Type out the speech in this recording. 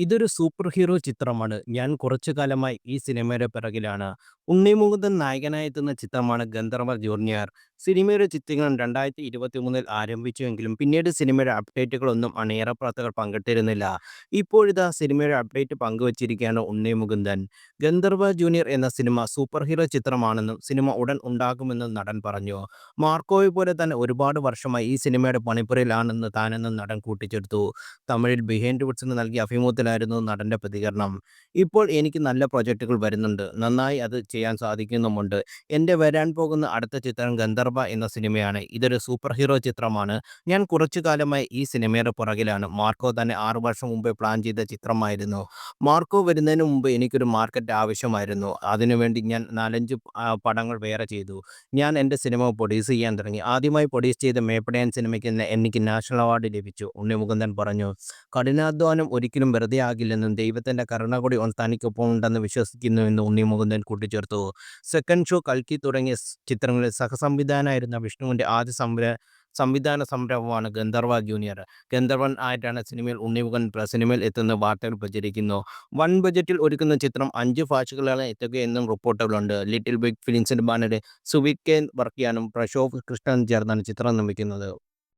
ഇതൊരു super hero ചിത്രമാണ്. ഞാൻ കുറച്ചു കാലമായി ഈ സിനിമയുടെ പിറകിലാണ്. ഉണ്ണി മുകുന്ദൻ നായകനായെത്തുന്ന ചിത്രമാണ് ഗന്ധർവ ജൂനിയർ. സിനിമയുടെ ചിത്രീകരണം 2023-ൽ ആരംഭിച്ചുവെങ്കിലും പിന്നീട് സിനിമയുടെ അപ്ഡേറ്റുകളൊന്നും അണിയറ പ്രവർത്തകർ പങ്കിട്ടിരുന്നില്ല. ഇപ്പോഴിതാ സിനിമയുടെ അപ്ഡേറ്റ് പങ്കുവച്ചിരിക്കുകയാണ് ഉണ്ണി മുകുന്ദൻ. ഗന്ധർവ ജൂനിയർ എന്ന സിനിമ സൂപ്പർ ഹീറോ ചിത്രമാണെന്നും സിനിമ ഉടൻ ഉണ്ടാകുമെന്നും നടൻ പറഞ്ഞു. മാർക്കോയെ പോലെ തന്നെ ഒരുപാട് വർഷമായി ഈ സിനിമയുടെ പണിപ്പുരയിലാണെന്ന് താനെന്നും നടൻ കൂട്ടിച്ചേർത്തു. തമിഴിൽ ബിഹൈൻഡ് വുഡ്സിന് നൽകിയ അഭിമുഖത്തിലായിരുന്നു നടന്റെ പ്രതികരണം. ഇപ്പോൾ എനിക്ക് നല്ല പ്രൊജക്റ്റുകൾ വരുന്നുണ്ട്. നന്നായി അത് ചെയ്യാൻ സാധിക്കുന്നുമുണ്ട്. എൻ്റെ വരാൻ പോകുന്ന അടുത്ത ചിത്രം ഗന്ധർവ എന്ന സിനിമയാണ്. ഇതൊരു സൂപ്പർ ഹീറോ ചിത്രമാണ്. ഞാൻ കുറച്ചു കാലമായി ഈ സിനിമയുടെ പുറകിലാണ്. മാർക്കോ തന്നെ 6 വർഷം മുമ്പേ പ്ലാൻ ചെയ്ത ചിത്രമായിരുന്നു. മാർക്കോ വരുന്നതിന് മുമ്പ് എനിക്കൊരു മാർക്കറ്റ് ആവശ്യമായിരുന്നു. അതിനുവേണ്ടി ഞാൻ 4, 5 പടങ്ങൾ വേറെ ചെയ്തു. ഞാൻ എൻ്റെ സിനിമ പ്രൊഡ്യൂസ് ചെയ്യാൻ തുടങ്ങി. ആദ്യമായി പ്രൊഡ്യൂസ് ചെയ്ത മേപ്പടയൻ സിനിമയ്ക്ക് എനിക്ക് നാഷണൽ അവാർഡ് ലഭിച്ചു. ഉണ്ണി മുകുന്ദൻ പറഞ്ഞു. കഠിനാധ്വാനം ഒരിക്കലും വെറുതെ ആകില്ലെന്നും ദൈവത്തിന്റെ കരുണ കൂടി തനിക്കൊപ്പം ഉണ്ടെന്ന് വിശ്വസിക്കുന്നുവെന്ന് ഉണ്ണി മുകുന്ദൻ കൂട്ടിച്ചേർത്തു. സെക്കൻഡ് ഷോ, കൽക്കി തുടങ്ങിയ ചിത്രങ്ങളിൽ സഹസംവിധായകനായിരുന്ന വിഷ്ണുവിന്റെ ആദ്യ സംവിധാന സംരംഭമാണ് ഗന്ധർവ ജൂനിയർ. ഗന്ധർവൻ ആയിട്ടാണ് സിനിമയിൽ ഉണ്ണി മുകുന്ദൻ സിനിമയിൽ എത്തുന്ന വാർത്തകൾ പ്രചരിക്കുന്നു. വൻ ബജറ്റിൽ ഒരുക്കുന്ന ചിത്രം 5 ഭാഷകളിലാണ് എത്തുകയെന്നും റിപ്പോർട്ടുകളുണ്ട്. ലിറ്റിൽ ബിഗ് ഫിലിംസിന്റെ ബാനറിൽ സുവിക് കെ വർക്കിയാനും പ്രശോഭ് കൃഷ്ണനും ചേർന്നാണ് ചിത്രം നിർമ്മിക്കുന്നത്.